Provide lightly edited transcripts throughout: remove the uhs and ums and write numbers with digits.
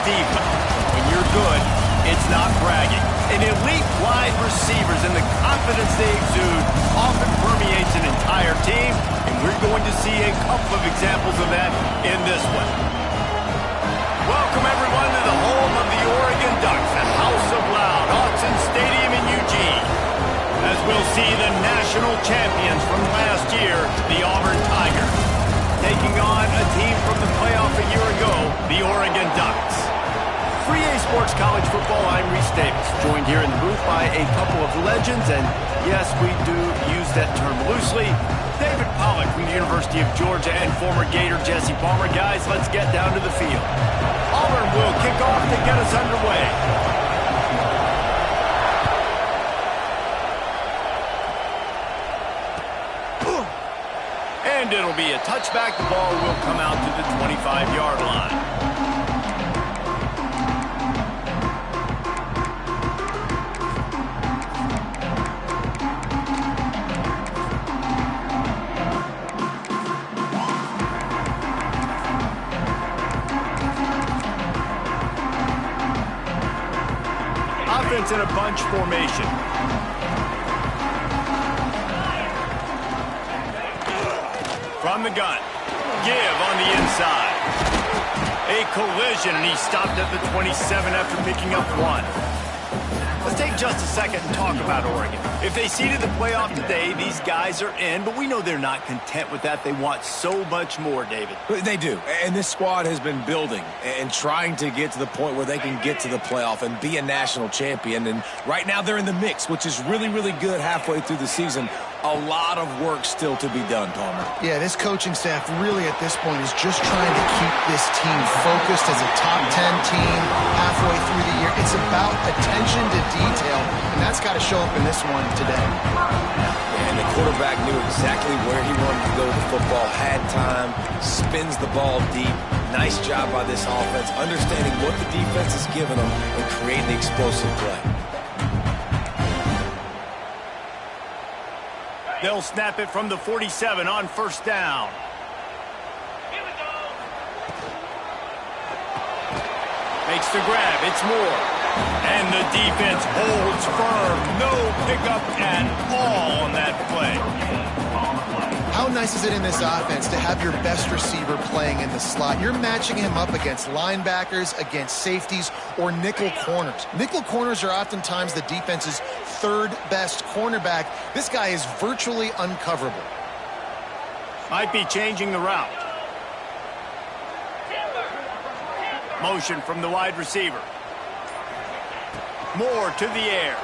deep. When you're good, it's not bragging. And elite wide receivers and the confidence they exude often permeates an entire team, and we're going to see a couple of examples of that in this one. Welcome, everyone, to the home of the Oregon Ducks, the House of Loud, Autzen Stadium in Eugene, as we'll see the national champions from last year, the Auburn Tigers, taking on a team from the playoff a year ago, the Oregon Ducks. 3A Sports College Football, I'm Reese Davis, joined here in the booth by a couple of legends, and yes, we do use that term loosely. David Pollack from the University of Georgia and former Gator Jesse Palmer. Guys, let's get down to the field. Auburn will kick off to get us underway. And it'll be a touchback. The ball will come out to the 25-yard line. Offense in a bunch formation. From the gun. Give on the inside. A collision, and he stopped at the 27 after picking up one. Let's take just a second and talk about Oregon. If they seeded the playoff today, these guys are in, but we know they're not content with that. They want so much more, David. They do, and this squad has been building and trying to get to the point where they can get to the playoff and be a national champion, and right now they're in the mix, which is really, really good halfway through the season. A lot of work still to be done, Palmer. Yeah, this coaching staff really at this point is just trying to keep this team focused as a top 10 team halfway through the year. It's about attention to detail, and that's got to show up in this one today. And the quarterback knew exactly where he wanted to go with the football, had time, spins the ball deep. Nice job by this offense, understanding what the defense is giving them and creating the explosive play. They'll snap it from the 47 on first down. Makes the grab. It's Moore. And the defense holds firm. No pickup at all on that play. How nice is it in this offense to have your best receiver playing in the slot? You're matching him up against linebackers, against safeties, or nickel corners. Nickel corners are oftentimes the defense's third best cornerback. This guy is virtually uncoverable. Might be changing the route. Motion from the wide receiver. Moore to the air.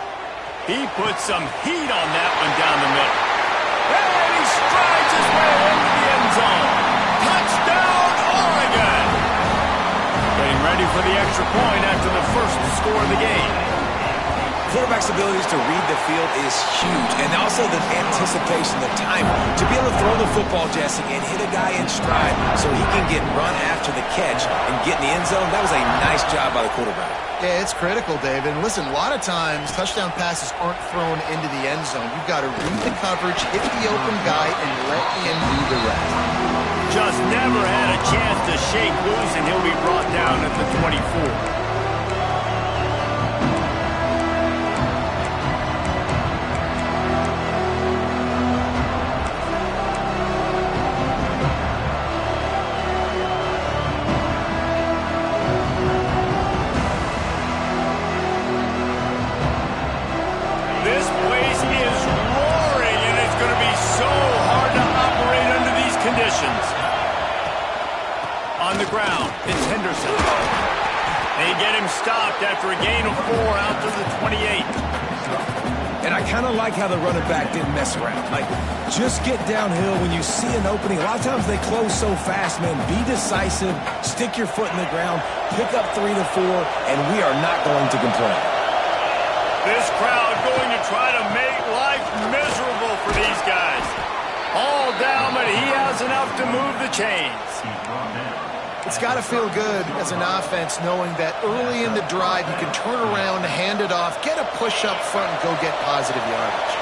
He puts some heat on that one down the middle. And he strides his way into the end zone. Touchdown, Oregon! Getting ready for the extra point after the first score of the game. Quarterback's abilities to read the field is huge, and also the anticipation, the timing. To be able to throw the football, Jesse, and hit a guy in stride so he can get run after the catch and get in the end zone, that was a nice job by the quarterback. Yeah, it's critical, David. And listen, a lot of times, touchdown passes aren't thrown into the end zone. You've got to read the coverage, hit the open guy, and let him do the rest. Just never had a chance to shake loose, and he'll be brought down at the 24. On the ground, it's Henderson. They get him stopped after a gain of 4 out to the 28. And I kind of like how the running back didn't mess around. Like, just get downhill when you see an opening. A lot of times they close so fast, man. Be decisive, stick your foot in the ground, pick up 3 to 4, and we are not going to complain. This crowd going to try to make life miserable for these guys. All down, but he has enough to move the chains. It's got to feel good as an offense knowing that early in the drive you can turn around, hand it off, get a push up front, and go get positive yardage.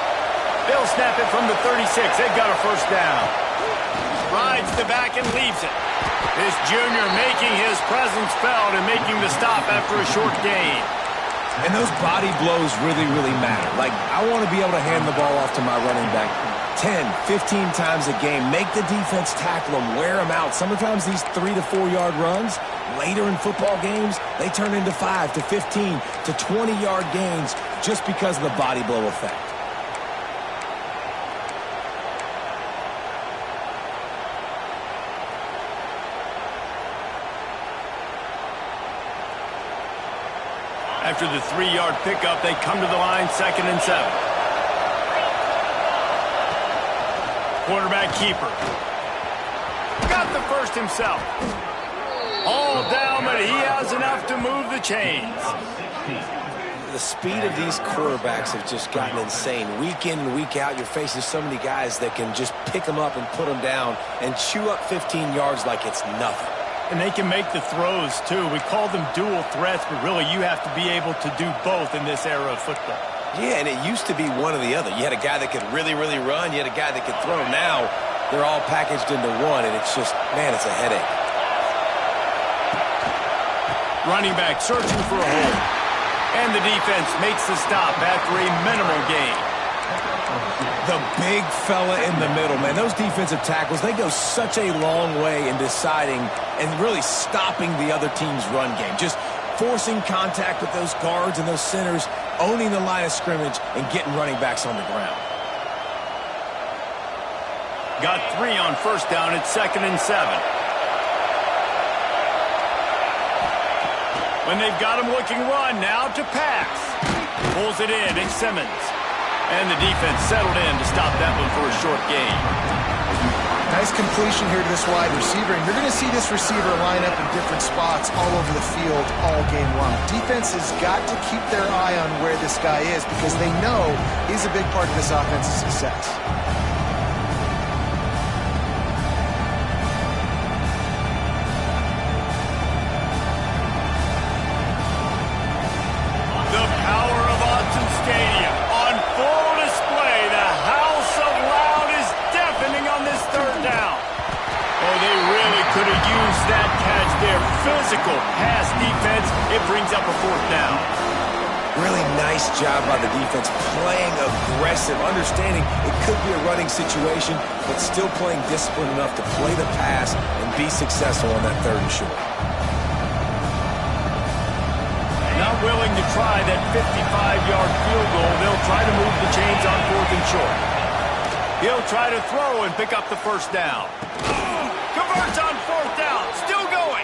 They'll snap it from the 36. They've got a first down. Rides the back and leaves it. This junior making his presence felt and making the stop after a short gain. And those body blows really, really matter. Like, I want to be able to hand the ball off to my running back 10, 15 times a game. Make the defense tackle them, wear them out. Sometimes these 3 to 4 yard runs, later in football games, they turn into 5 to 15 to 20 yard gains just because of the body blow effect. After the 3-yard pickup, they come to the line, 2nd and 7. Quarterback keeper. Got the first himself. All down, but he has enough to move the chains. The speed of these quarterbacks have just gotten insane. Week in and week out, you're facing so many guys that can just pick them up and put them down and chew up 15 yards like it's nothing. And they can make the throws, too. We call them dual threats, but really you have to be able to do both in this era of football. Yeah, and it used to be one or the other. You had a guy that could really, really run. You had a guy that could throw. Now they're all packaged into one, and it's just, man, it's a headache. Running back searching for a hole. And the defense makes the stop after a minimal gain. The big fella in the middle, man. Those defensive tackles, they go such a long way in deciding and really stopping the other team's run game. Just forcing contact with those guards and those centers, owning the line of scrimmage, and getting running backs on the ground. Got 3 on first down at 2nd and 7. When they've got him looking run, now to pass. Pulls it in, it's Simmons. And the defense settled in to stop that one for a short gain. Nice completion here to this wide receiver, and you're going to see this receiver line up in different spots all over the field all game long. Defense has got to keep their eye on where this guy is because they know he's a big part of this offense's success. Physical pass defense, it brings up a 4th down. Really nice job by the defense, playing aggressive, understanding it could be a running situation, but still playing disciplined enough to play the pass and be successful on that 3rd and short. Not willing to try that 55-yard field goal, they'll try to move the chains on 4th and short. He'll try to throw and pick up the first down. Converts on 4th down, still going.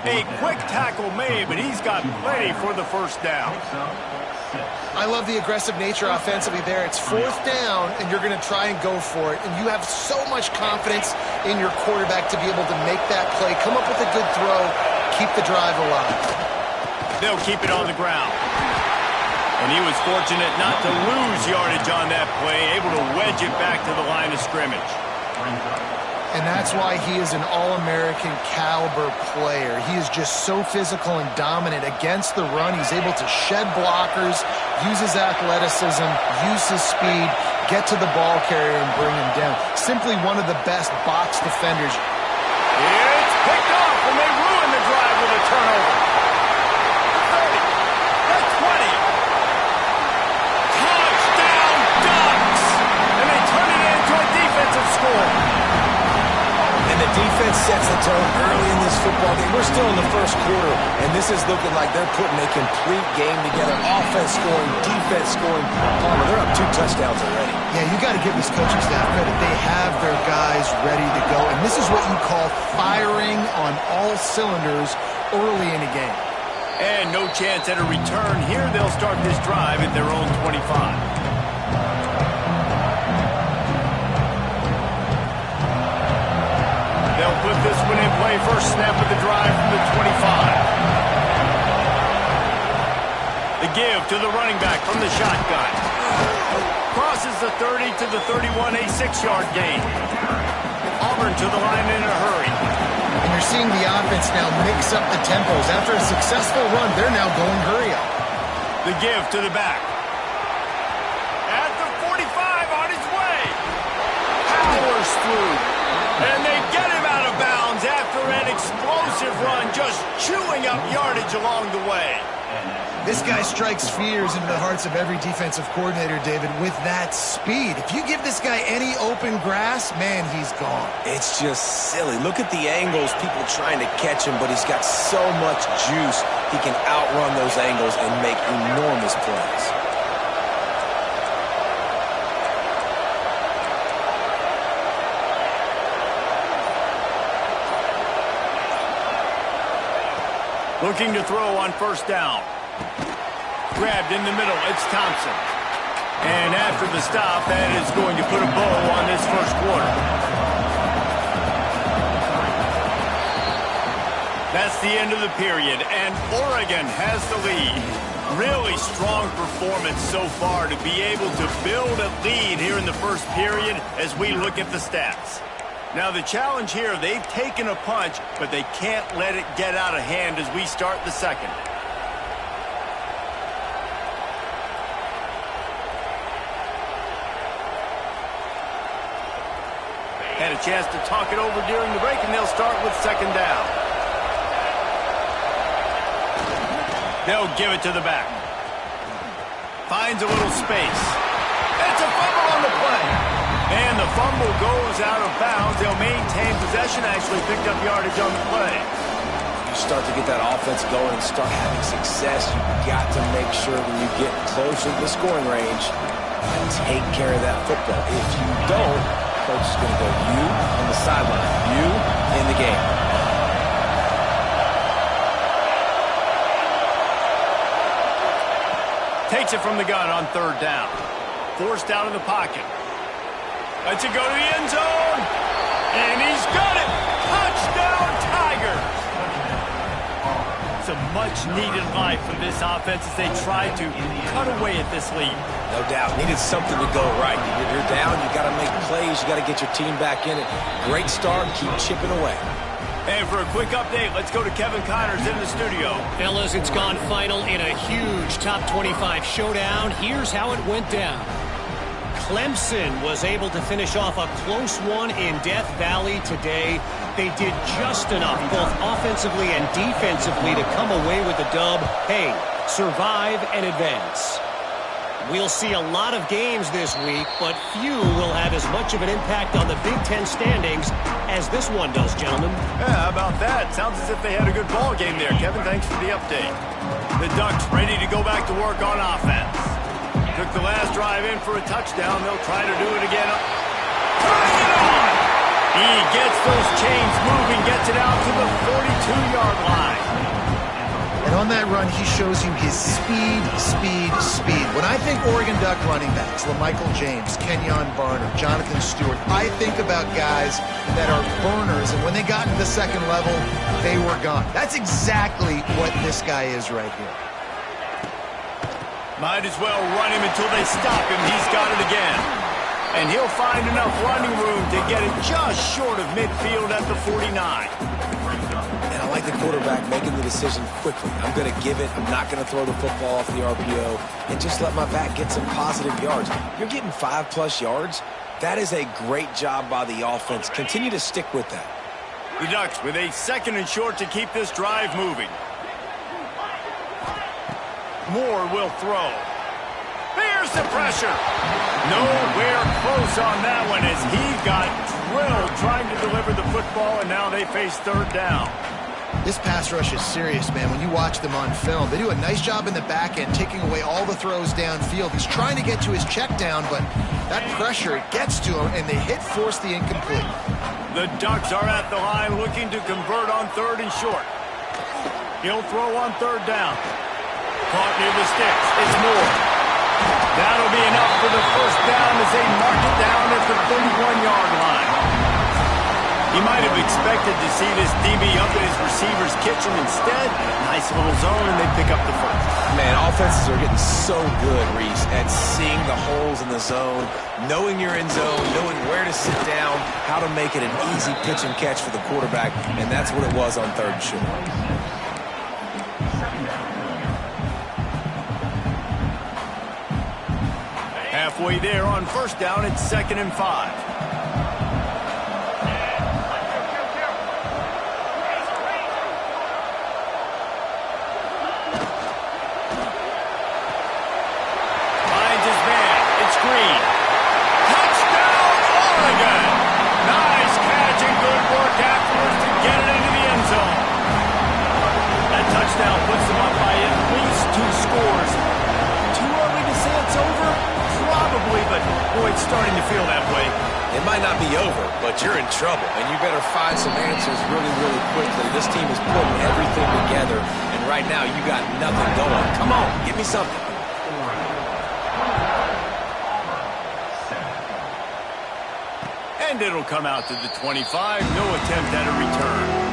A quick tackle made, but he's got plenty for the first down. I love the aggressive nature offensively there. It's 4th down, and you're going to try and go for it. And you have so much confidence in your quarterback to be able to make that play, come up with a good throw, keep the drive alive. They'll keep it on the ground. And he was fortunate not to lose yardage on that play, able to wedge it back to the line of scrimmage. And that's why he is an All-American caliber player. He is just so physical and dominant against the run. He's able to shed blockers, use his athleticism, use his speed, get to the ball carrier and bring him down. Simply one of the best box defenders. It's picked off, and they ruin the drive with a turnover. 30, that's 20. Touchdown Ducks! And they turn it into a defensive score. And the defense sets the tone early in this football game. We're still in the first quarter, and this is looking like they're putting a complete game together. Offense scoring, defense scoring. Palmer, they're up 2 touchdowns already. Yeah, you got to give this coaching staff credit. They have their guys ready to go, and this is what you call firing on all cylinders early in a game. And no chance at a return here. They'll start this drive at their own 25. They'll put this one in play. First snap of the drive from the 25. The give to the running back from the shotgun. Crosses the 30 to the 31, a 6-yard gain. Auburn to the line in a hurry. And you're seeing the offense now mix up the tempos. After a successful run, they're now going hurry up. The give to the back. At the 45 on his way. Powers through. And they get him out of bounds after an just chewing up yardage along the way. This guy strikes fears into the hearts of every defensive coordinator, David, with that speed. If you give this guy any open grass, man, he's gone. It's just silly. Look at the angles, people trying to catch him, but he's got so much juice. He can outrun those angles and make enormous plays. Looking to throw on first down. Grabbed in the middle, it's Thompson. And after the stop, that is going to put a bow on this first quarter. That's the end of the period, and Oregon has the lead. Really strong performance so far to be able to build a lead here in the first period as we look at the stats. Now the challenge here, they've taken a punch, but they can't let it get out of hand as we start the second. Had a chance to talk it over during the break, and they'll start with second down. They'll give it to the back. Finds a little space. It's a fumble on the play. And the fumble goes out of bounds. They'll maintain possession, actually picked up yardage on the play. You start to get that offense going and start having success, you've got to make sure when you get closer to the scoring range, you take care of that football. If you don't, coach is going to go, you on the sideline, you in the game. Takes it from the gun on third down. Forced out of the pocket. Lets it go to the end zone. And he's got it. Touchdown, Tigers. It's a much-needed life for this offense as they try to cut away at this lead. No doubt. Needed something to go right. You're down. You got to make plays. You got to get your team back in it. Great start. Keep chipping away. And for a quick update, let's go to Kevin Connors in the studio. Fellas, it's gone final in a huge top 25 showdown. Here's how it went down. Clemson was able to finish off a close one in Death Valley today. They did just enough, both offensively and defensively, to come away with the dub. Hey, survive and advance. We'll see a lot of games this week, but few will have as much of an impact on the Big Ten standings as this one does, gentlemen. Yeah, how about that? Sounds as if they had a good ball game there. Kevin, thanks for the update. The Ducks ready to go back to work on offense. Took the last drive in for a touchdown. They'll try to do it again. Turning it on! He gets those chains moving, gets it out to the 42-yard line. And on that run, he shows you his speed. When I think Oregon Duck running backs, LaMichael James, Kenyon Barner, Jonathan Stewart, I think about guys that are burners, and when they got into the second level, they were gone. That's exactly what this guy is right here. Might as well run him until they stop him. He's got it again. And he'll find enough running room to get it just short of midfield at the 49. And I like the quarterback making the decision quickly. I'm going to give it. I'm not going to throw the football off the RPO and just let my back get some positive yards. You're getting 5+ yards. That is a great job by the offense. Continue to stick with that. The Ducks with a second and short to keep this drive moving. Moore will throw. There's the pressure. Nowhere close on that one as he got drilled trying to deliver the football, and now they face third down. This pass rush is serious, man. When you watch them on film, they do a nice job in the back end, taking away all the throws downfield. He's trying to get to his check down, but that pressure gets to him, and they force the incomplete. The Ducks are at the line looking to convert on third and short. He'll throw on third down. Caught near the sticks. It's Moore. That'll be enough for the first down as they mark it down at the 31-yard line. He might have expected to see this DB up in his receiver's kitchen. Instead, nice little zone, and they pick up the first. Man, offenses are getting so good, Reese, at seeing the holes in the zone, knowing you're in zone, knowing where to sit down, how to make it an easy pitch and catch for the quarterback, and that's what it was on third and short. Halfway there on first down, it's 2nd and 5. starting to feel that way. It might not be over, but you're in trouble, and you better find some answers really, really quickly. This team is putting everything together, and right now you got nothing going. Come on, give me something. And it'll come out to the 25. No attempt at a return.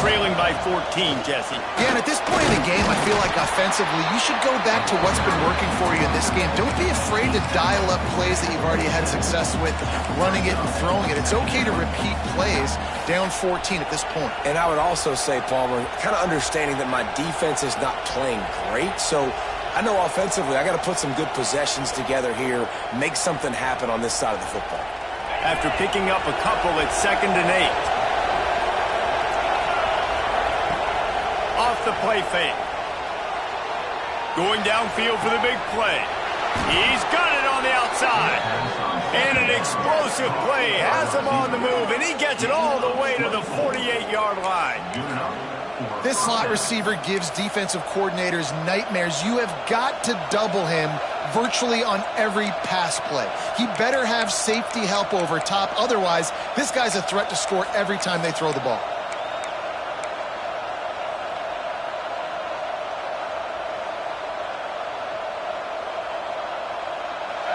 Trailing by 14, Jesse. Yeah, and at this point in the game, I feel like offensively, you should go back to what's been working for you in this game. Don't be afraid to dial up plays that you've already had success with, running it and throwing it. It's okay to repeat plays down 14 at this point. And I would also say, Palmer, kind of understanding that my defense is not playing great, so I know offensively I got to put some good possessions together here, make something happen on this side of the football. After picking up a couple, it's 2nd and 8. Off the play fake. Going downfield for the big play. He's got it on the outside. And an explosive play has him on the move, and he gets it all the way to the 48-yard line. This slot receiver gives defensive coordinators nightmares. You have got to double him virtually on every pass play. He better have safety help over top. Otherwise, this guy's a threat to score every time they throw the ball.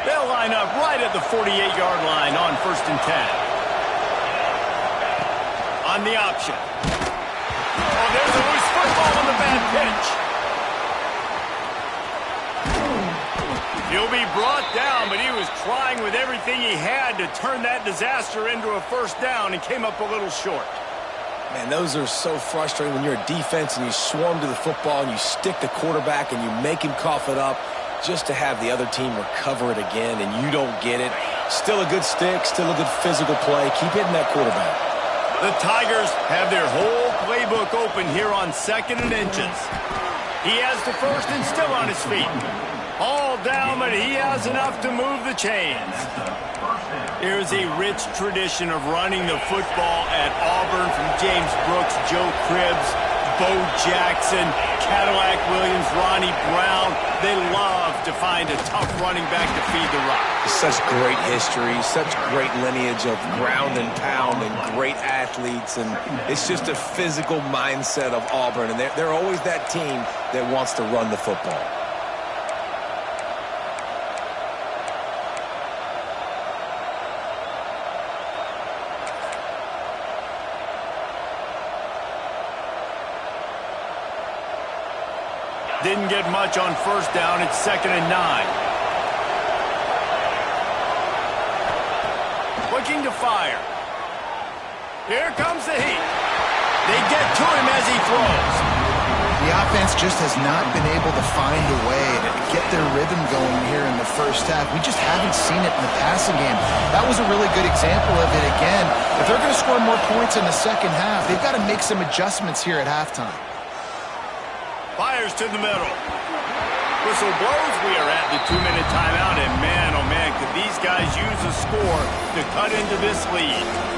They'll line up right at the 48-yard line on 1st and 10. On the option. Oh, there's a loose football on the bad pitch. He'll be brought down, but he was trying with everything he had to turn that disaster into a 1st down and came up a little short. Man, those are so frustrating when you're a defense and you swarm to the football and you stick the quarterback and you make him cough it up, just to have the other team recover it again and you don't get it. Still a good stick, still a good physical play. Keep hitting that quarterback. The Tigers have their whole playbook open here on 2nd and inches. He has the 1st and still on his feet. All down, but he has enough to move the chains. There's a rich tradition of running the football at Auburn from James Brooks, Joe Cribbs, Bo Jackson, Cadillac Williams, Ronnie Brown. They love to find a tough running back to feed the rock. Such great history, such great lineage of ground and pound and great athletes. And it's just a physical mindset of Auburn. And they're always that team that wants to run the football. Didn't get much on 1st down. It's 2nd and 9. Looking to fire. Here comes the heat. They get to him as he throws. The offense just has not been able to find a way to get their rhythm going here in the 1st half. We just haven't seen it in the passing game. That was a really good example of it again. If they're going to score more points in the 2nd half, they've got to make some adjustments here at halftime. Fires to the middle. Whistle blows. We are at the 2-minute timeout. And man, oh man, could these guys use a score to cut into this lead.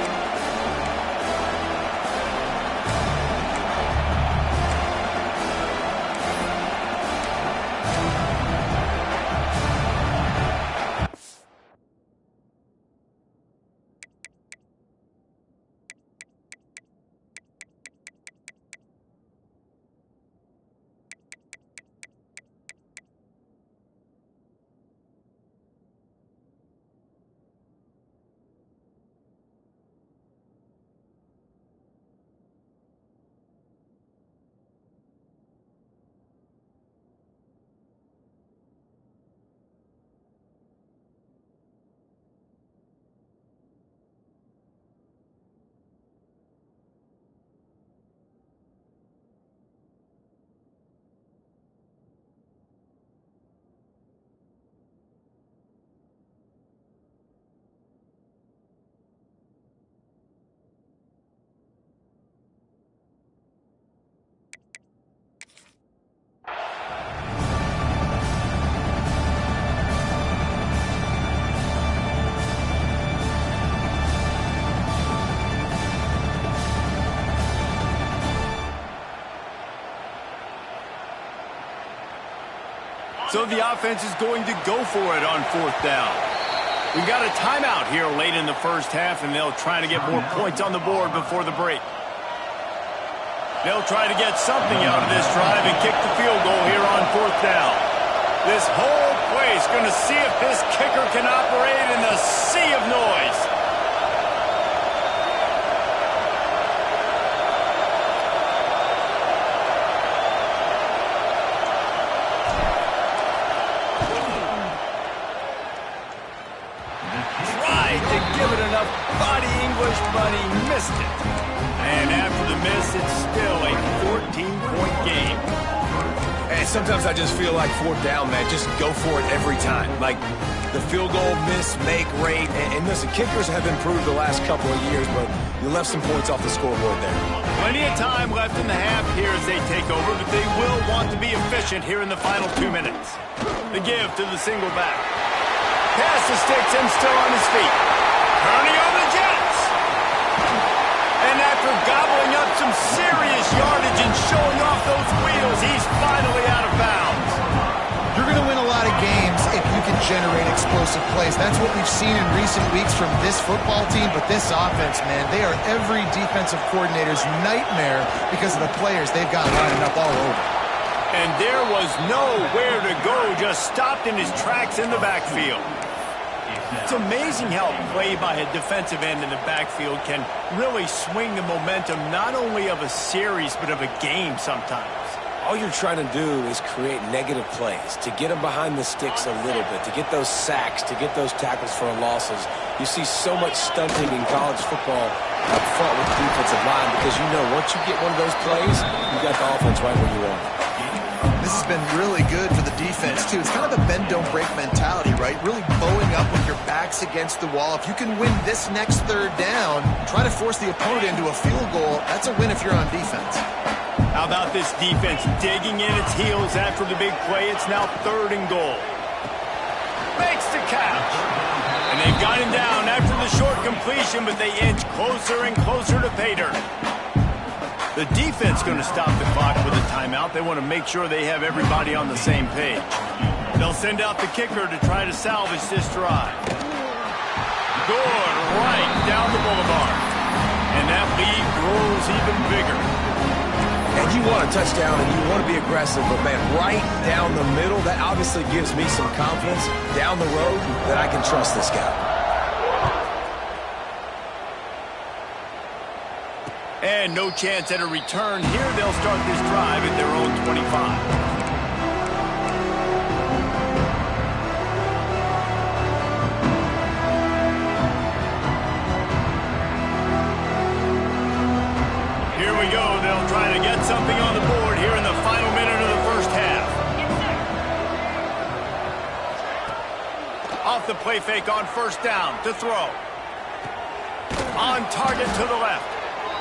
So the offense is going to go for it on 4th down. We've got a timeout here late in the first half, and they'll try to get more points on the board before the break. They'll try to get something out of this drive and kick the field goal here on 4th down. This whole place going to see if this kicker can operate in the sea of noise. But he missed it. And after the miss, it's still a 14-point game. And sometimes I just feel like 4th down, man. Just go for it every time. Like the field goal miss, make rate. And listen, kickers have improved the last couple of years, but you left some points off the scoreboard there. Plenty of time left in the half here as they take over, but they will want to be efficient here in the final 2 minutes. The give to the single back. Pass the sticks and still on his feet. Turning on the Jets. And after gobbling up some serious yardage and showing off those wheels, he's finally out of bounds. You're going to win a lot of games if you can generate explosive plays. That's what we've seen in recent weeks from this football team, but this offense, man, they are every defensive coordinator's nightmare because of the players they've got lining up all over. And there was nowhere to go, just stopped in his tracks in the backfield. It's amazing how play by a defensive end in the backfield can really swing the momentum not only of a series but of a game sometimes. All you're trying to do is create negative plays, to get them behind the sticks a little bit, to get those sacks, to get those tackles for losses. You see so much stunting in college football up front with the defensive line because you know once you get one of those plays, you got the offense right where you want it. This has been really good for the defense, too. It's kind of a bend-don't-break mentality, right? Really bowing up with your backs against the wall. If you can win this next 3rd down, try to force the opponent into a field goal. That's a win if you're on defense. How about this defense digging in its heels after the big play? It's now 3rd and goal. Makes the catch. And they've got him down after the short completion, but they inch closer and closer to pay dirt. The defense going to stop the clock with a timeout. They want to make sure they have everybody on the same page. They'll send out the kicker to try to salvage this drive. Good right down the boulevard. And that lead grows even bigger. And you want a touchdown and you want to be aggressive, but man, right down the middle, that obviously gives me some confidence down the road that I can trust this guy. And no chance at a return here. They'll start this drive at their own 25. Here we go. They'll try to get something on the board here in the final minute of the first half. Off the play fake on 1st down to throw. On target to the left.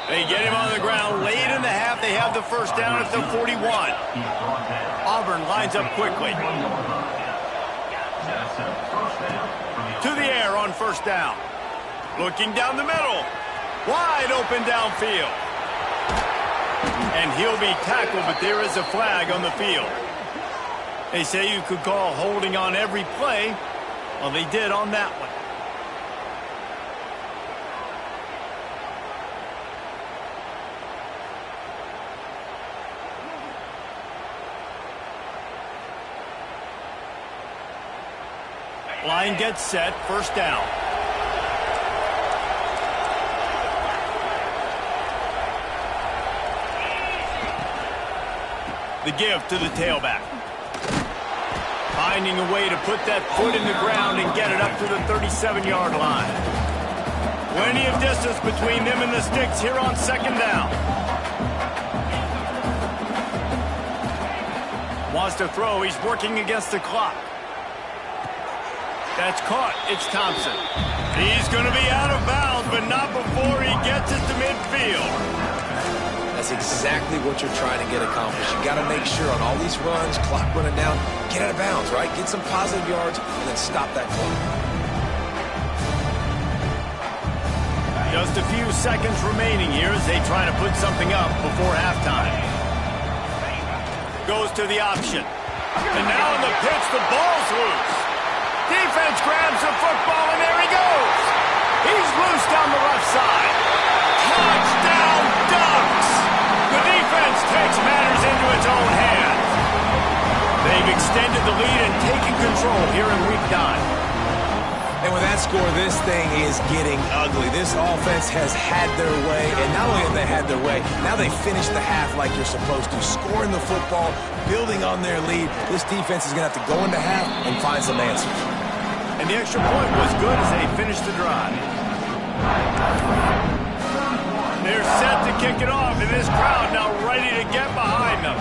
They get him on the ground late in the half. They have the 1st down at the 41. Auburn lines up quickly. To the air on 1st down. Looking down the middle. Wide open downfield. And he'll be tackled, but there is a flag on the field. They say you could call holding on every play. Well, they did on that one. Line gets set, 1st down. The give to the tailback. Finding a way to put that foot in the ground and get it up to the 37-yard line. Plenty of distance between them and the sticks here on 2nd down. Wants to throw, he's working against the clock. That's caught. It's Thompson. He's going to be out of bounds, but not before he gets it to midfield. That's exactly what you're trying to get accomplished. You got to make sure on all these runs, clock running down, get out of bounds, right? Get some positive yards, and then stop that clock. Just a few seconds remaining here as they try to put something up before halftime. Goes to the option. And now in the pitch, the ball's loose. Defense grabs the football, and there he goes. He's loose down the left side. Touchdown Ducks! The defense takes matters into its own hands. They've extended the lead and taken control here in Week 9. And with that score, this thing is getting ugly. This offense has had their way, and not only have they had their way, now they finish the half like you're supposed to, scoring the football, building on their lead. This defense is going to have to go into half and find some answers. And the extra point was good as they finished the drive. They're set to kick it off, and this crowd now ready to get behind them.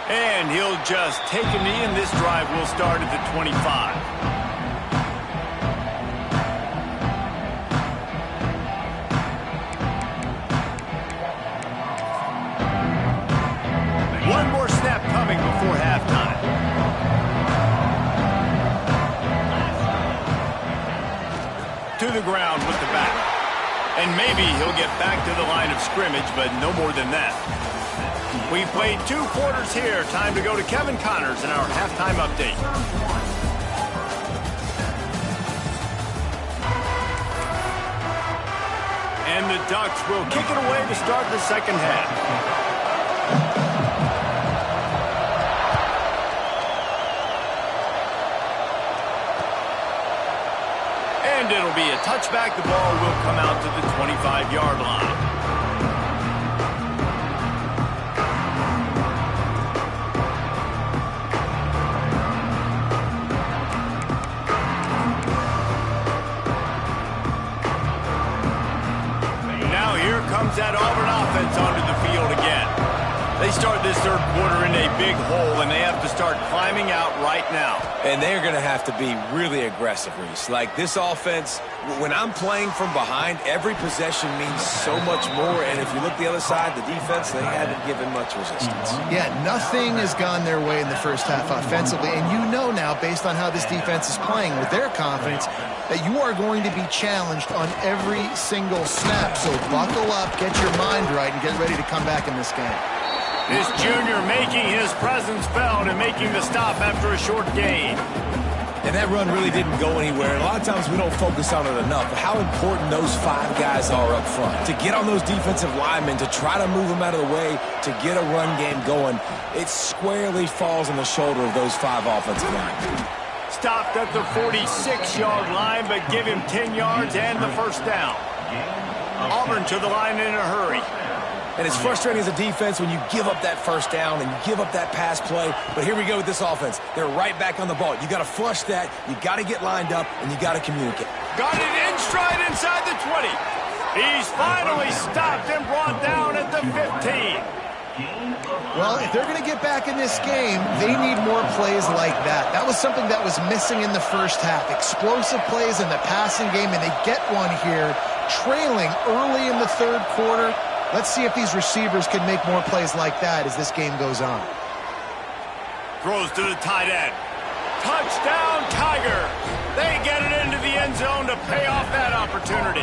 And he'll just take a knee, and this drive will start at the 25. One more snap coming before halftime. To the ground with the back. And maybe he'll get back to the line of scrimmage, but no more than that. We've played 2 quarters here. Time to go to Kevin Connors in our halftime update. And the Ducks will kick it away to start the second half. And it'll be a touchback. The ball will come out to the 25-yard line. Comes that Auburn offense onto the field again. They start this third quarter in a big hole, and they have to start climbing out right now. And they're going to have to be really aggressive, Reese. Like, this offense, when I'm playing from behind, every possession means so much more. And if you look the other side, the defense, they haven't given much resistance. Yeah, nothing has gone their way in the first half offensively. And you know now, based on how this defense is playing with their confidence, that you are going to be challenged on every single snap. So buckle up, get your mind right, and get ready to come back in this game. This junior making his presence felt and making the stop after a short gain. And that run really didn't go anywhere. And a lot of times we don't focus on it enough. But how important those 5 guys are up front. To get on those defensive linemen, to try to move them out of the way, to get a run game going, it squarely falls on the shoulder of those 5 offensive linemen. Stopped at the 46-yard line, but give him 10 yards and the first down. Auburn to the line in a hurry. And it's frustrating as a defense when you give up that first down and you give up that pass play. But here we go with this offense. They're right back on the ball. You got to flush that. You got to get lined up, and you got to communicate. Got it in stride inside the 20. He's finally stopped and brought down at the 15. Well, if they're going to get back in this game, they need more plays like that. That was something that was missing in the first half. Explosive plays in the passing game, and they get one here, trailing early in the third quarter. Let's see if these receivers can make more plays like that as this game goes on. Throws to the tight end. Touchdown, Tigers! They get it into the end zone to pay off that opportunity.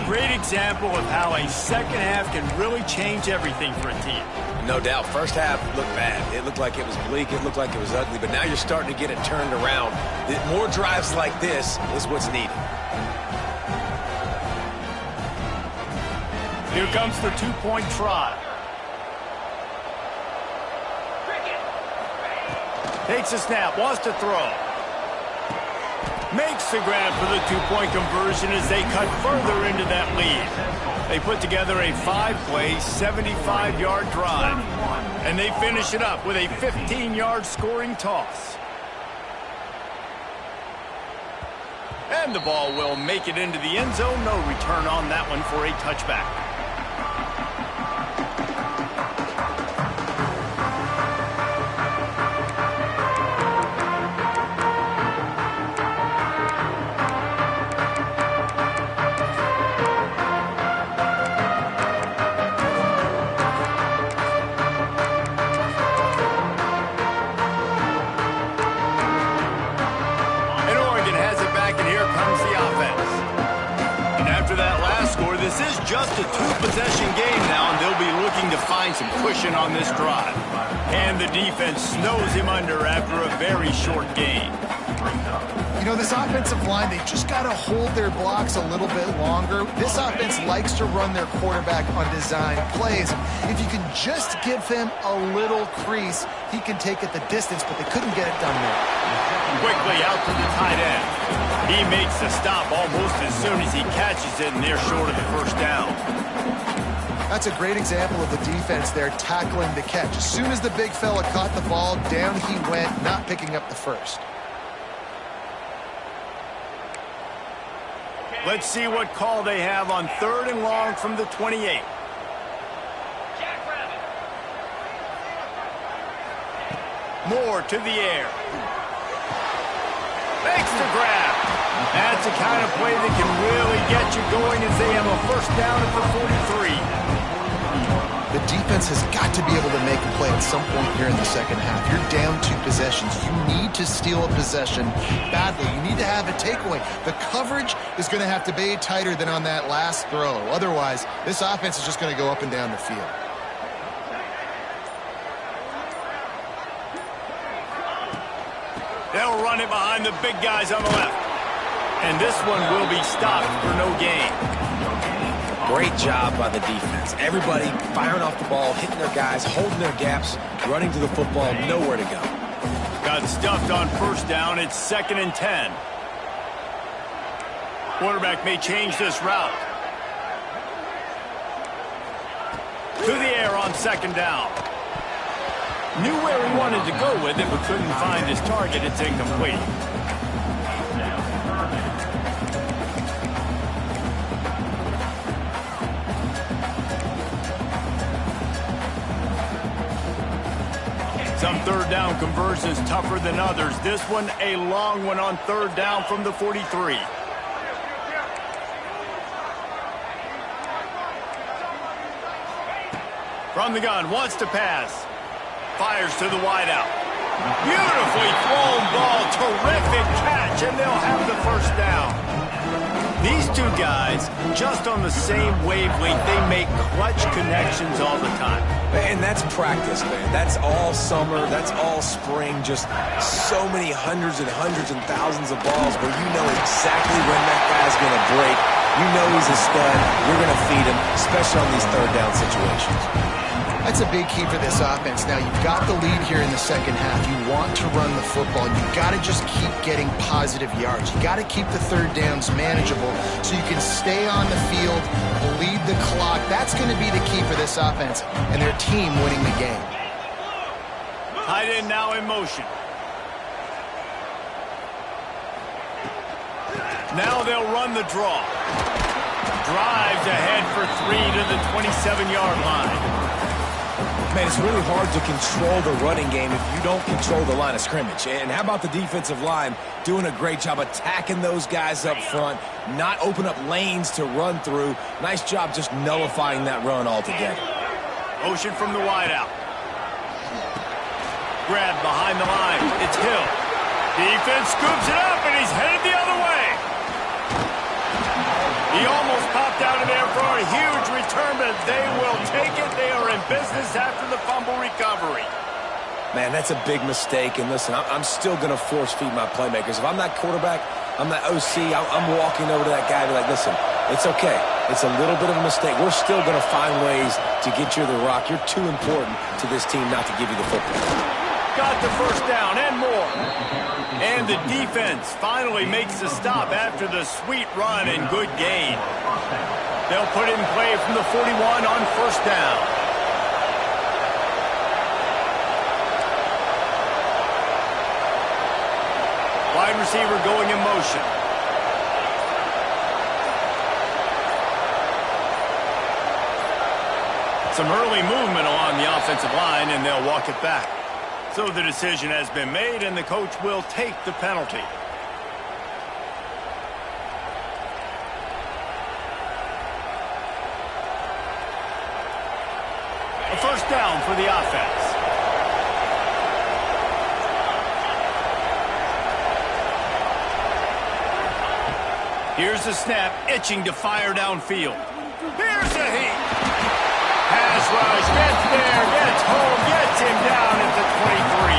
Great example of how a second half can really change everything for a team. No doubt. First half looked bad. It looked like it was bleak. It looked like it was ugly. But now you're starting to get it turned around. More drives like this is what's needed. Here comes the 2-point try. Takes a snap, wants to throw. Makes the grab for the 2-point conversion as they cut further into that lead. They put together a 5-play, 75-yard drive. And they finish it up with a 15-yard scoring toss. And the ball will make it into the end zone. No return on that one for a touchback. This is just a two-possession game now, and they'll be looking to find some cushion on this drive. And the defense snows him under after a very short game. You know, this offensive line, they just got to hold their blocks a little bit longer. This offense likes to run their quarterback on design plays. If you can just give him a little crease, he can take it the distance, but they couldn't get it done there. Quickly out to the tight end. He makes the stop almost as soon as he catches it, and they're short of the first down. That's a great example of the defense there tackling the catch. As soon as the big fella caught the ball, down he went, not picking up the first. Let's see what call they have on 3rd and long from the 28. Moore to the air. Makes the grab. That's the kind of play that can really get you going as they have a first down at the 43. The defense has got to be able to make a play at some point here in the second half. You're down 2 possessions. You need to steal a possession badly. You need to have a takeaway. The coverage is going to have to be tighter than on that last throw. Otherwise, this offense is just going to go up and down the field. They'll run it behind the big guys on the left. And this one will be stopped for no gain. Great job by the defense. Everybody firing off the ball, hitting their guys, holding their gaps, running to the football, nowhere to go. Got stuffed on first down. It's 2nd and 10. Quarterback may change this route. To the air on 2nd down. Knew where he wanted to go with it, but couldn't find his target. It's incomplete. Some 3rd down conversions tougher than others. This one a long one on 3rd down from the 43. From the gun, wants to pass. Fires to the wideout. Beautifully thrown ball. Terrific catch, and they'll have the first down. These two guys, just on the same wavelength, they make clutch connections all the time. And that's practice, man. That's all summer. That's all spring. Just so many hundreds and thousands of balls where you know exactly when that guy's going to break. You know he's a stud. You're going to feed him, especially on these 3rd down situations. That's a big key for this offense. Now, you've got the lead here in the second half. You want to run the football. You've got to just keep getting positive yards. You got to keep the 3rd downs manageable so you can stay on the field, bleed the clock. That's going to be the key for this offense and their team winning the game. Tight end now in motion. Now they'll run the draw. Drives ahead for 3 to the 27-yard line. Man, it's really hard to control the running game if you don't control the line of scrimmage. And how about the defensive line doing a great job attacking those guys up front, not open up lanes to run through. Nice job just nullifying that run altogether. Motion from the wideout. Grab behind the line. It's Hill. Defense scoops it up, and he's headed the other way. He almost popped out of there for a huge return, but they will take it. They are in business after the fumble recovery. Man, that's a big mistake. And listen, I'm still going to force feed my playmakers. If I'm that quarterback, I'm that OC, I'm walking over to that guy and be like, listen, it's okay. It's a little bit of a mistake. We're still going to find ways to get you the rock. You're too important to this team not to give you the football. Got the first down and more. And the defense finally makes the stop after the sweet run and good gain. They'll put it in play from the 41 on first down. Wide receiver going in motion. Some early movement along the offensive line, and they'll walk it back. So the decision has been made, and the coach will take the penalty. A first down for the offense. Here's the snap, itching to fire downfield. Here's a heat. Pass rush, gets there, gets home, gets him down at the 23.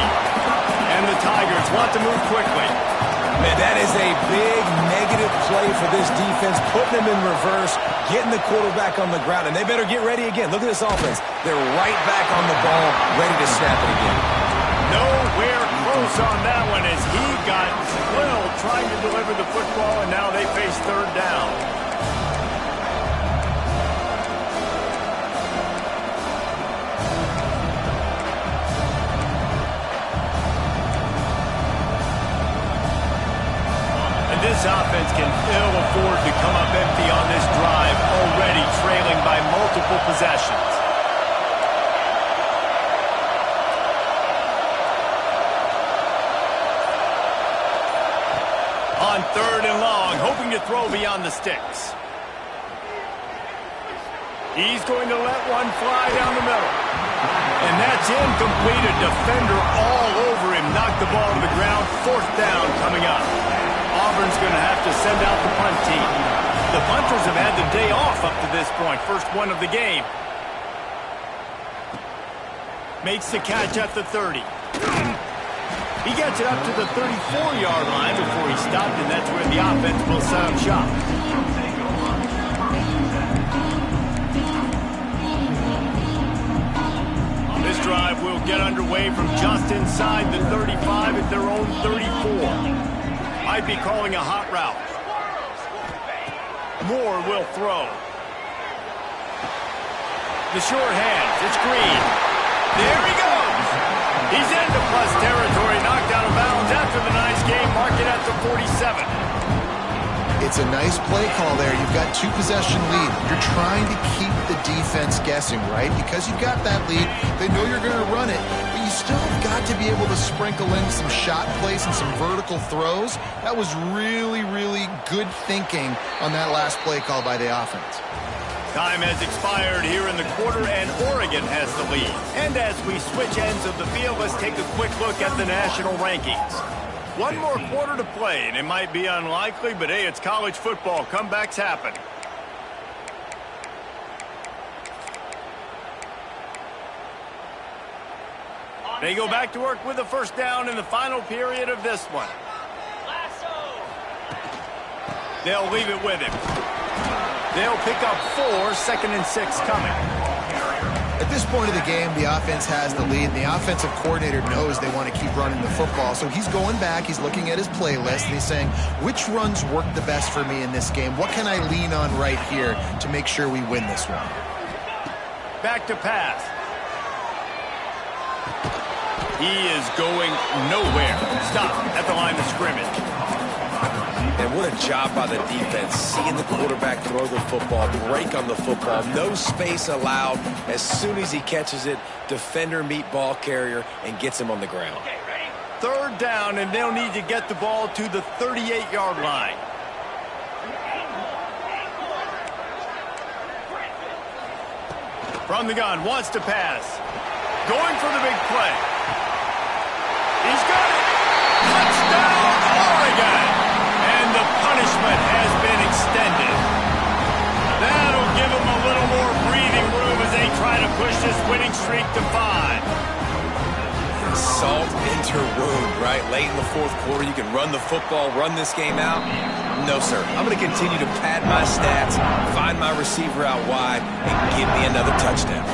And the Tigers want to move quickly. Man, that is a big negative play for this defense, putting them in reverse, getting the quarterback on the ground, and they better get ready again. Look at this offense. They're right back on the ball, ready to snap it again. Nowhere close on that one as he got drilled trying to deliver the football, and now they face third down. This offense can ill afford to come up empty on this drive, already trailing by multiple possessions. On third and long, hoping to throw beyond the sticks. He's going to let one fly down the middle. And that's incomplete. A defender all over him. Knocked the ball to the ground. Fourth down coming up. Auburn's going to have to send out the punt team. The punters have had the day off up to this point. First one of the game. Makes the catch at the 30. He gets it up to the 34-yard line before he stopped, and that's where the offense will set up shop. This drive will get underway from just inside the 35 at their own 34. Might be calling a hot route. Moore will throw. The short hands. It's Green. There he goes. He's into plus territory. Knocked out of bounds after the nice game. Mark it at the 47. It's a nice play call there. You've got two-possession lead. You're trying to keep the defense guessing, right? Because you've got that lead, they know you're going to run it, but you still have got to be able to sprinkle in some shot plays and some vertical throws. That was really, really good thinking on that last play call by the offense. Time has expired here in the quarter, and Oregon has the lead. And as we switch ends of the field, let's take a quick look at the national rankings. One more quarter to play, and it might be unlikely, but hey, it's college football. Comebacks happen. They go back to work with the first down in the final period of this one. They'll leave it with him. They'll pick up 4, 2nd and 6 coming. At this point of the game, the offense has the lead, and the offensive coordinator knows they want to keep running the football. So he's going back, he's looking at his playlist, and he's saying, which runs work the best for me in this game? What can I lean on right here to make sure we win this one? Back to pass. He is going nowhere. Stop at the line of scrimmage. And what a job by the defense, seeing the quarterback throw the football, break on the football, no space allowed. As soon as he catches it, defender meet ball carrier and gets him on the ground. Third down, and they'll need to get the ball to the 38-yard line. From the gun, wants to pass. Going for the big play. He's got it. Touchdown, Oregon. And the punishment has been extended. That'll give them a little more breathing room as they try to push this winning streak to 5. Salt into wound, right? Late in the fourth quarter, you can run the football, run this game out. No, sir. I'm going to continue to pad my stats, find my receiver out wide, and give me another touchdown.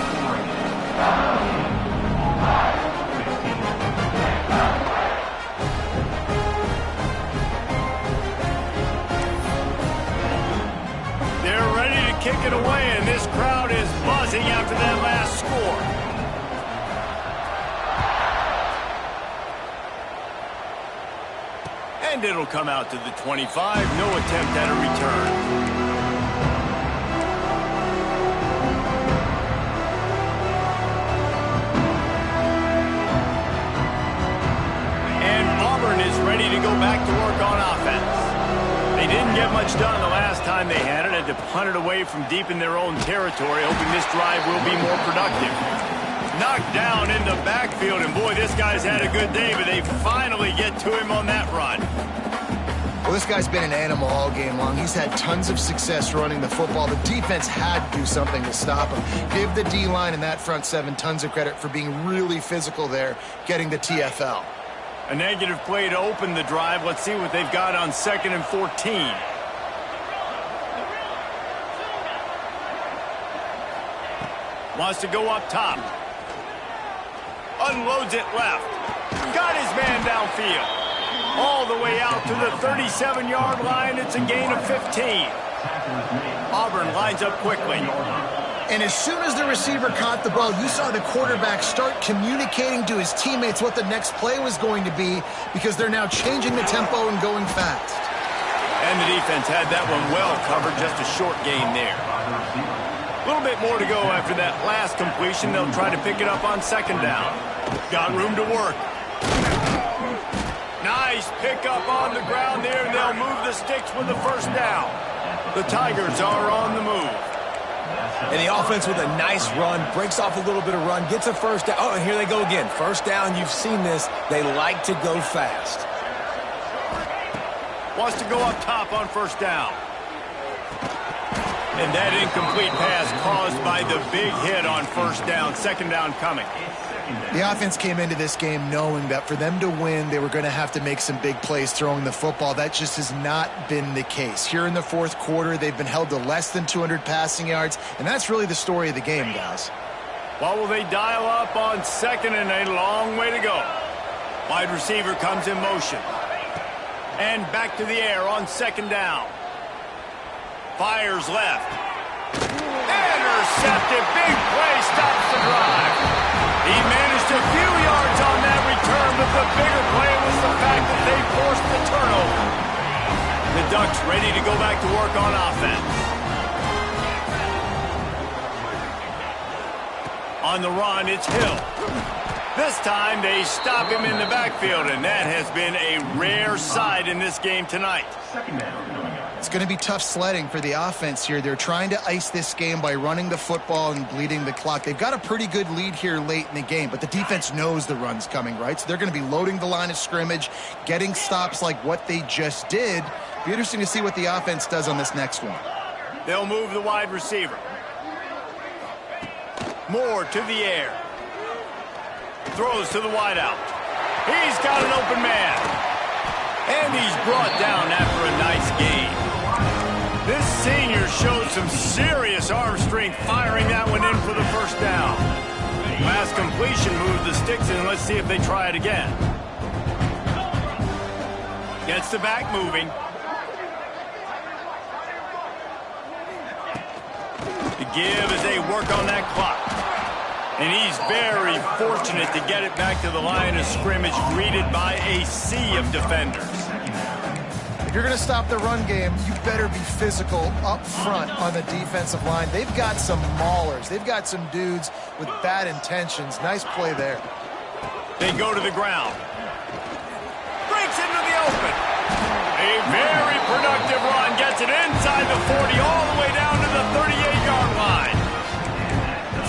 Kick it away, and this crowd is buzzing after that last score. And it'll come out to the 25. No attempt at a return. And Auburn is ready to go back to work on offense. They didn't get much done the last time they had it. Had to punt it away from deep in their own territory, hoping this drive will be more productive. Knocked down in the backfield, and boy, this guy's had a good day, but they finally get to him on that run. Well, this guy's been an animal all game long. He's had tons of success running the football. The defense had to do something to stop him. Give the D-line and that front seven tons of credit for being really physical there, getting the TFL. A negative play to open the drive. Let's see what they've got on 2nd and 14. Wants to go up top. Unloads it left. Got his man downfield. All the way out to the 37-yard line. It's a gain of 15. Auburn lines up quickly. And as soon as the receiver caught the ball, you saw the quarterback start communicating to his teammates what the next play was going to be, because they're now changing the tempo and going fast. And the defense had that one well covered, just a short gain there. A little bit more to go after that last completion. They'll try to pick it up on 2nd down. Got room to work. Nice pickup on the ground there. They'll move the sticks with the 1st down. The Tigers are on the move. And the offense with a nice run, breaks off a little bit of run, gets a 1st down. Oh, and here they go again. 1st down, you've seen this. They like to go fast. Wants to go up top on 1st down. And that incomplete pass caused by the big hit on 1st down. 2nd down coming. The offense came into this game knowing that for them to win, they were going to have to make some big plays throwing the football. That just has not been the case. Here in the 4th quarter, they've been held to less than 200 passing yards, and that's really the story of the game, guys. What will they dial up on 2nd and a long way to go? Wide receiver comes in motion. And back to the air on 2nd down. Fires left. Intercepted. Big play stops the drive. He managed a few yards on that return, but the bigger play was the fact that they forced the turnover. The Ducks ready to go back to work on offense. On the run, it's Hill. This time they stop him in the backfield, and that has been a rare sight in this game tonight. It's going to be tough sledding for the offense here. They're trying to ice this game by running the football and bleeding the clock. They've got a pretty good lead here late in the game, but the defense knows the run's coming, right? So they're going to be loading the line of scrimmage, getting stops like what they just did. Be interesting to see what the offense does on this next one. They'll move the wide receiver. Moore to the air. Throws to the wideout. He's got an open man. And he's brought down after a nice gain. This senior showed some serious arm strength firing that one in for the 1st down. Last completion moved the sticks in. Let's see if they try it again. Gets the back moving. The give as they work on that clock. And he's very fortunate to get it back to the line of scrimmage, greeted by a sea of defenders. If you're going to stop the run game, you better be physical up front on the defensive line. They've got some maulers. They've got some dudes with bad intentions. Nice play there. They go to the ground. Breaks into the open. A very productive run. Gets it inside the 40 all the way down to the 38-yard line.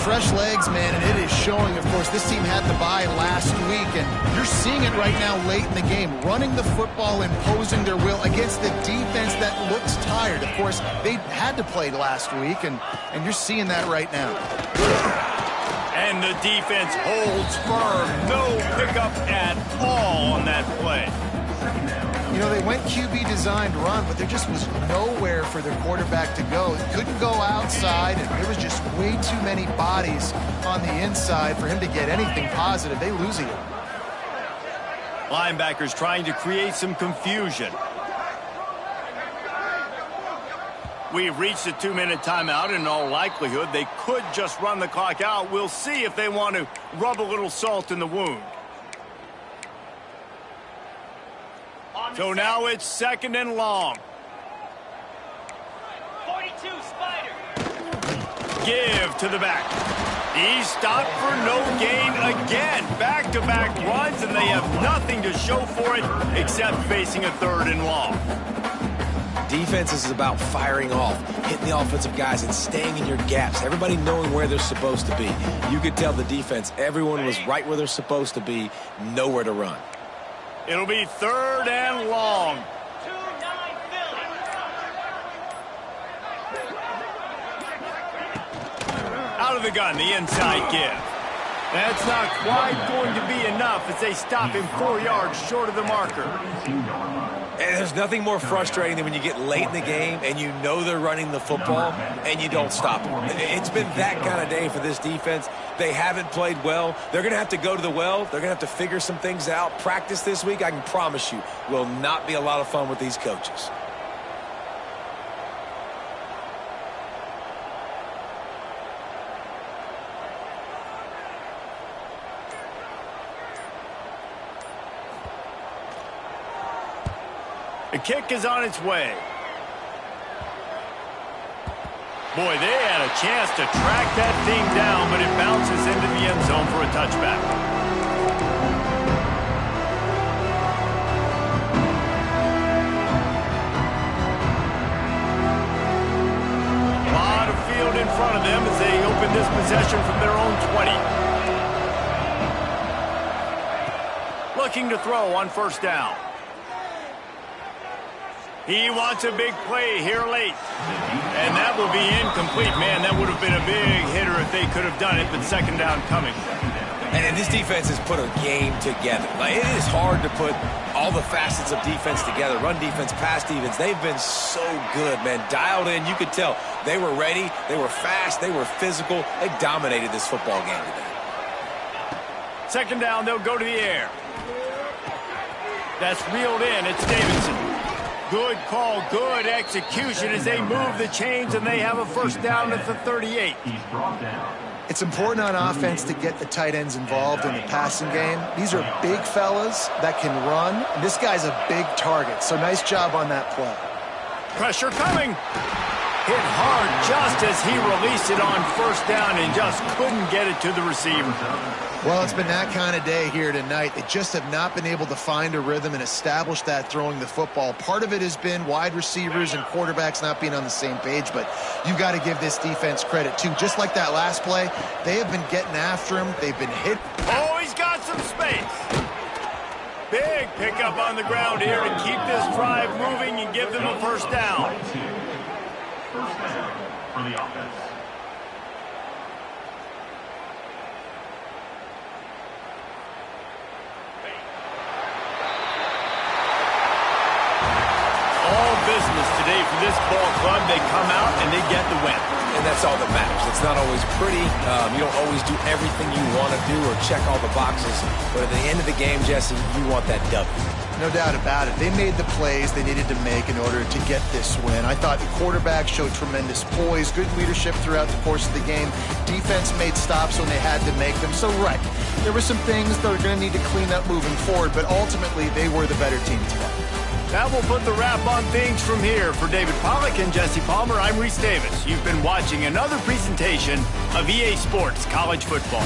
Fresh legs, man, and it is showing. Of course, this team had the bye last week, and you're seeing it right now late in the game. Running the football, imposing their will against the defense that looks tired. Of course, they had to play last week, and you're seeing that right now. And the defense holds firm. No pickup at all on that play. You know, they went QB designed run, but there just was nowhere for their quarterback to go. He couldn't go outside, and there was just way too many bodies on the inside for him to get anything positive. They lose it. Linebackers trying to create some confusion. We've reached a 2-minute timeout. In all likelihood, they could just run the clock out. We'll see if they want to rub a little salt in the wound. So now it's 2nd and long. 42, Spider. Give to the back. He stopped for no gain again. Back-to-back runs, and they have nothing to show for it except facing a 3rd and long. Defense is about firing off, hitting the offensive guys, and staying in your gaps. Everybody knowing where they're supposed to be. You could tell the defense, everyone was right where they're supposed to be, nowhere to run. It'll be 3rd and long. Out of the gun, the inside give. That's not quite going to be enough as they stop him 4 yards short of the marker. And there's nothing more frustrating than when you get late in the game and you know they're running the football and you don't stop them. It's been that kind of day for this defense. They haven't played well. They're going to have to go to the well. They're going to have to figure some things out. Practice this week, I can promise you, will not be a lot of fun with these coaches. The kick is on its way. Boy, they had a chance to track that thing down, but it bounces into the end zone for a touchback. A lot of field in front of them as they open this possession from their own 20. Looking to throw on first down. He wants a big play here late. And that will be incomplete. Man, that would have been a big hitter if they could have done it, but second down coming. And this defense has put a game together. Like, it is hard to put all the facets of defense together. Run defense, pass defense. They've been so good, man. Dialed in. You could tell they were ready. They were fast. They were physical. They dominated this football game today. Second down, they'll go to the air. That's reeled in. It's Davidson. Good call, good execution as they move the chains, and they have a first down at the 38. It's important on offense to get the tight ends involved in the passing game. These are big fellas that can run. And this guy's a big target, so nice job on that play. Pressure coming. Hit hard just as he released it on first down and just couldn't get it to the receiver. Well, it's been that kind of day here tonight. They just have not been able to find a rhythm and establish that throwing the football. Part of it has been wide receivers and quarterbacks not being on the same page, but you've got to give this defense credit, too. Just like that last play, they have been getting after him. They've been hit. Oh, he's got some space. Big pickup on the ground here to keep this drive moving and give them a first down. First down for the offense. All business today for this ball club. They come out and they get the win. And that's all that matters. It's not always pretty. You don't always do everything you want to do or check all the boxes. But at the end of the game, Jesse, you want that W. No doubt about it. They made the plays they needed to make in order to get this win. I thought the quarterback showed tremendous poise, good leadership throughout the course of the game. Defense made stops when they had to make them. So, right, there were some things that are going to need to clean up moving forward, but ultimately they were the better team today. That will put the wrap on things from here. For David Pollack and Jesse Palmer, I'm Reese Davis. You've been watching another presentation of EA Sports College Football.